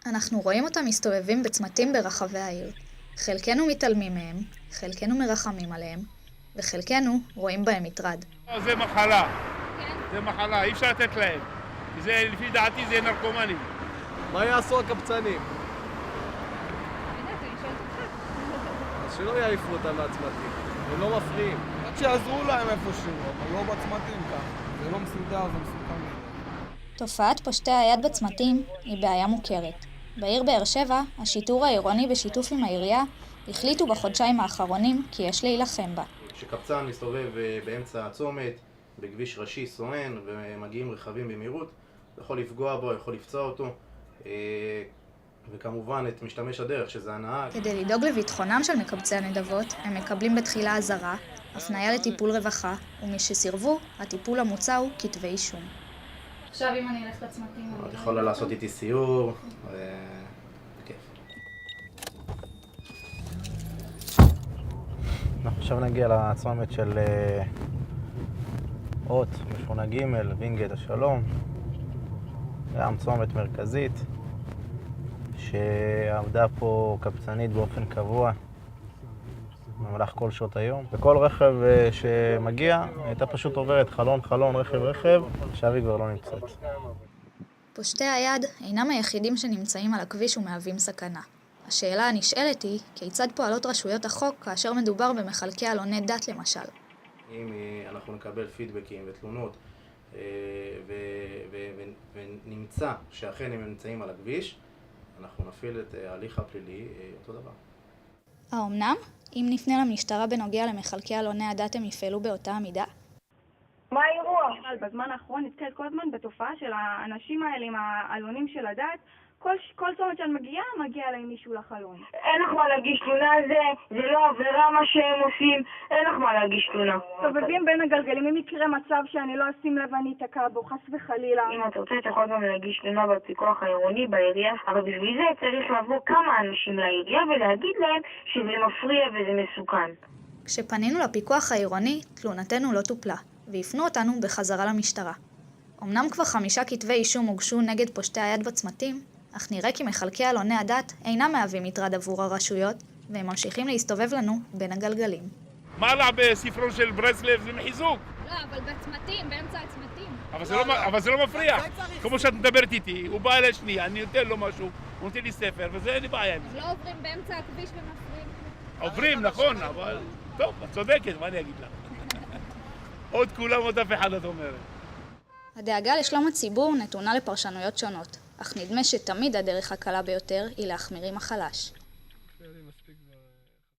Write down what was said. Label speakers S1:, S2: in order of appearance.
S1: אנחנו רואים אותם מסתובבים בצמתים ברחבי העיר. חלקנו מתעלמים מהם, חלקנו מרחמים עליהם, וחלקנו רואים בהם מטרד.
S2: זה מחלה. זה מחלה, אי אפשר לתת להם. זה, לפי דעתי זה נרקומנים.
S3: מה יעשו הקבצנים? אז שלא יעיפו אותם מהצמתים, הם לא מפריעים.
S4: רק שיעזרו להם איפשהו, אבל לא בצמתים ככה. זה לא מסודר, זה מסוכן.
S1: תופעת פושטי היד בצמתים היא בעיה מוכרת. בעיר באר שבע, השיטור העירוני בשיתוף עם העירייה החליטו בחודשיים האחרונים כי יש להילחם בה.
S5: כשקבצן מסתובב באמצע הצומת, בכביש ראשי סואן, ומגיעים רכבים במהירות, יכול לפגוע בו, יכול לפצוע אותו, וכמובן את משתמש הדרך, שזה הנהג.
S1: כדי לדאוג לביטחונם של מקבצי הנדבות, הם מקבלים בתחילה אזהרה, הפניה לטיפול רווחה, ומי שסירבו, הטיפול המוצע הוא כתבי אישום. עכשיו אם אני אלך לצמתים...
S5: את יכולה לעשות איתי סיור, בכיף. עכשיו נגיע לצומת של אות, משכונה ג', וינגייט השלום. גם צומת מרכזית, שעבדה פה קבצנית באופן קבוע במהלך כל שעות היום. וכל רכב שמגיע הייתה פשוט עוברת חלון, רכב, עכשיו היא כבר לא נמצאת.
S1: פושטי היד אינם היחידים שנמצאים על הכביש ומהווים סכנה. השאלה הנשאלת היא, כיצד פועלות רשויות החוק כאשר מדובר במחלקי עלוני דת למשל?
S5: אם אנחנו נקבל פידבקים ותלונות ונמצא שאכן הם נמצאים על הכביש, אנחנו נפעיל את ההליך הפלילי אותו דבר.
S1: האמנם? אם נפנה למשטרה בנוגע למחלקי עלוני הדת הם יפעלו באותה המידה?
S6: מה האירוע?
S7: בזמן האחרון נתקלת כל הזמן בתופעה של האנשים האלה עם העלונים של הדת. כל צומת שאני מגיע אליי מישהו לחלון.
S6: אין לך מה להגיש תלונה על זה, זה לא עבירה מה שהם עושים, אין לך מה להגיש תלונה.
S7: מסתובבים בין הגלגלים, אם יקרה מצב שאני לא אשים לב ואני אתקע בו, חס וחלילה.
S6: אם אתה רוצה, אתה יכול גם להגיש תלונה בפיקוח העירוני בעירייה, אבל בשביל זה צריך לבוא כמה אנשים לעירייה ולהגיד להם שזה מפריע וזה מסוכן.
S1: כשפנינו לפיקוח העירוני, תלונתנו לא טופלה, והפנו אותנו בחזרה למשטרה. אמנם כבר 5 כתבי אישום הוגשו נגד פושטי היד בצמתים, אך נראה כי מחלקי עלוני הדת אינם מהווים מטרד עבור הרשויות, והם ממשיכים להסתובב לנו בין הגלגלים.
S2: מה לה בספרון של ברסלב? זה מחיזוק.
S8: לא, אבל בצמתים, באמצע הצמתים.
S2: אבל זה לא מפריע. כמו שאת מדברת איתי, הוא בא אליי שנייה, אני נותן לו משהו, הוא נותן לי ספר, וזה אין לי בעיה עם זה.
S8: לא עוברים באמצע הכביש ומפריעים.
S2: עוברים, נכון, אבל... טוב, את צודקת, מה אני אגיד לך? עוד כולם, עוד אף אחד, את אומרת.
S1: הדאגה לשלום הציבור נתונה לפרשנויות שונות, אך נדמה שתמיד הדרך הקלה ביותר היא להחמיר עם החלש.